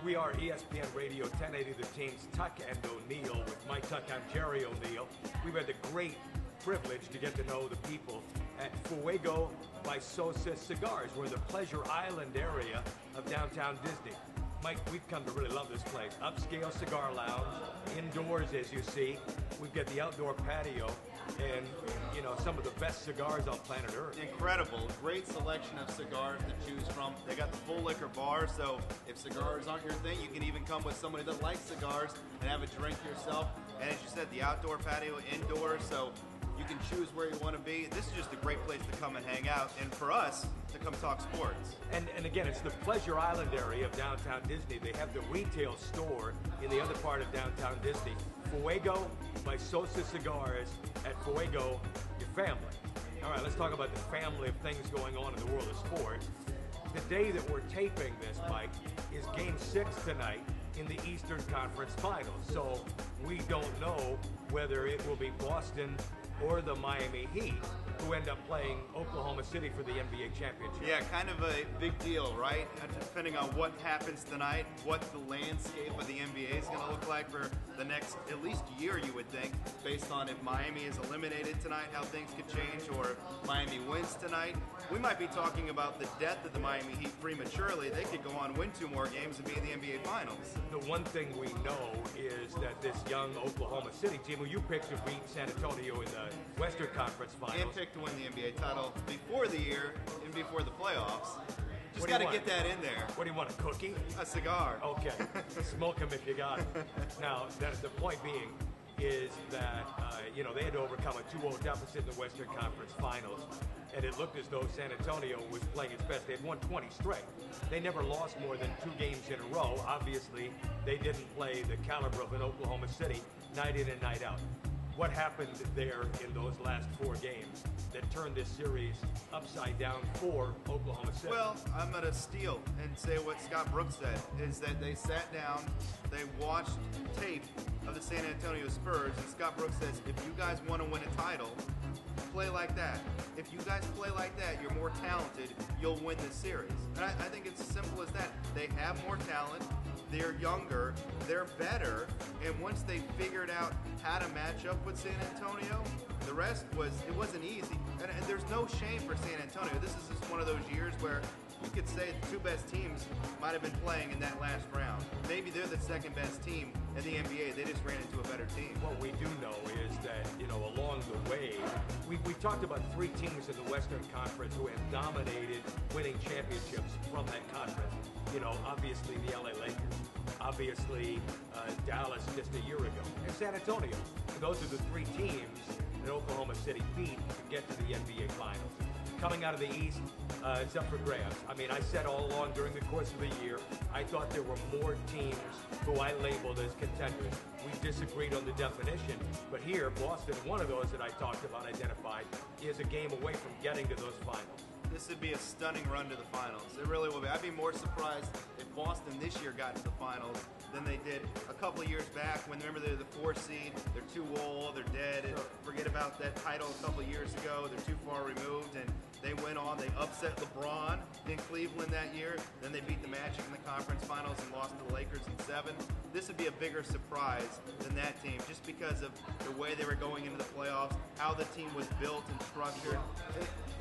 We are ESPN Radio 1080 The Team's Tuck and O'Neill. With my Tuck, I'm Jerry O'Neill. We've had the great privilege to get to know the people at Fuego by Sosa Cigars. We're in the Pleasure Island area of downtown Disney. Mike, we've come to really love this place. Upscale cigar lounge, indoors as you see. We've got the outdoor patio and, you know, some of the best cigars on planet Earth. Incredible. Great selection of cigars to choose from. They got the full liquor bar, so if cigars aren't your thing, you can even come with somebody that likes cigars and have a drink yourself. And as you said, the outdoor patio, indoors, so you can choose where you want to be. This is just a great place to come and hang out, and for us, to come talk sports. And again, it's the Pleasure Island area of downtown Disney. They have the retail store in the other part of downtown Disney. Fuego by Sosa Cigars at Fuego, your family. All right, let's talk about the family of things going on in the world of sport. The day that we're taping this, Mike, is Game 6 tonight in the Eastern Conference Finals. So we don't know whether it will be Boston or the Miami Heat, who end up playing Oklahoma City for the NBA championship. Yeah, kind of a big deal, right? Depending on what happens tonight, what the landscape of the NBA is going to look like for the next at least year, you would think, based on if Miami is eliminated tonight, how things could change, or if Miami wins tonight. We might be talking about the death of the Miami Heat prematurely. They could go on, win 2 more games, and be in the NBA Finals. The one thing we know is that this young Oklahoma City team, who you picked to beat San Antonio in the Western Conference Finals, and picked to win the NBA title before the year and before the playoffs. Just got to get that in there. What do you want, a cookie? A cigar. Okay, smoke them if you got it. Now, the point being is that, you know, they had to overcome a 2-0 deficit in the Western Conference Finals, and it looked as though San Antonio was playing its best. They had won 20 straight. They never lost more than 2 games in a row. Obviously, they didn't play the caliber of an Oklahoma City night in and night out. What happened there in those last 4 games that turned this series upside down for Oklahoma City? Well, I'm going to steal and say what Scott Brooks said, is that they sat down, they watched tape of the San Antonio Spurs, and Scott Brooks says, if you guys want to win a title, play like that. If you guys play like that, you're more talented, you'll win this series. And I think it's as simple as that. They have more talent, they're younger, they're better, and once they figured out how to match up with San Antonio, the rest it wasn't easy. And there's no shame for San Antonio. This is just one of those years where you could say the 2 best teams might have been playing in that last round. Maybe they're the 2nd best team in the NBA. They just ran into a better team. What we do know is that, you know, along the way, we talked about 3 teams in the Western Conference who have dominated winning championships from that conference. You know, obviously the LA Lakers, obviously Dallas just a year ago, and San Antonio. And those are the 3 teams that Oklahoma City beat to get to the NBA Finals. Coming out of the East, it's up for grabs. I mean, I said all along during the course of the year, I thought there were more teams who I labeled as contenders. We disagreed on the definition, but here, Boston, one of those that I talked about, identified, is a game away from getting to those finals. This would be a stunning run to the finals. It really will be. I'd be more surprised if Boston this year got to the finals than they did a couple of years back when, remember, they're the 4th seed, they're too old, they're dead, and forget about that title a couple of years ago, they're too far removed, and they went on, they upset LeBron in Cleveland that year, then they beat the Magic in the conference finals and lost to the Lakers in 7. This would be a bigger surprise than that team, just because of the way they were going into the playoffs, how the team was built and structured.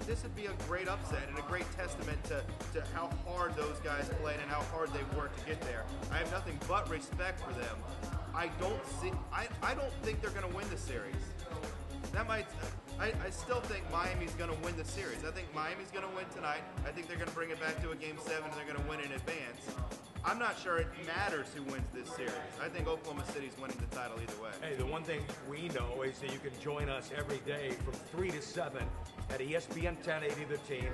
This would be a great upset and a great testament to how hard those guys played and how hard they worked to get there. I have nothing but respect for them. I don't think they're going to win the series. I still think Miami's going to win the series. I think Miami's going to win tonight. I think they're going to bring it back to a Game 7 and they're going to win in advance. I'm not sure it matters who wins this series. I think Oklahoma City's winning the title either way. Hey, the one thing we know is that you can join us every day from 3 to 7 at ESPN 1080 The Team,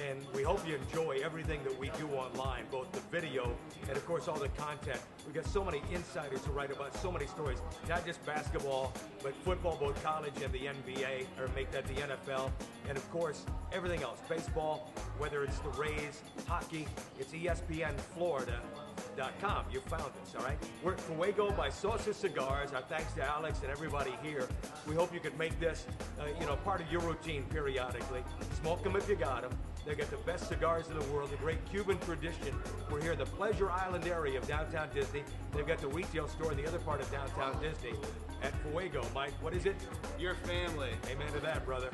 and we hope you enjoy everything that we do online, both the video and, of course, all the content. We've got so many insiders who write about so many stories, not just basketball, but football, both college and the NBA, or make that the NFL, and, of course, everything else, baseball, whether it's the Rays, hockey, it's ESPN Florida.com. You found us, all right? We're at Fuego by Sosa Cigars. Our thanks to Alex and everybody here. We hope you could make this, part of your routine periodically. Smoke them if you got them. They got the best cigars in the world, the great Cuban tradition. We're here in the Pleasure Island area of downtown Disney. They've got the retail store in the other part of downtown Disney at Fuego. Mike, what is it? Your family. Amen to that, brother.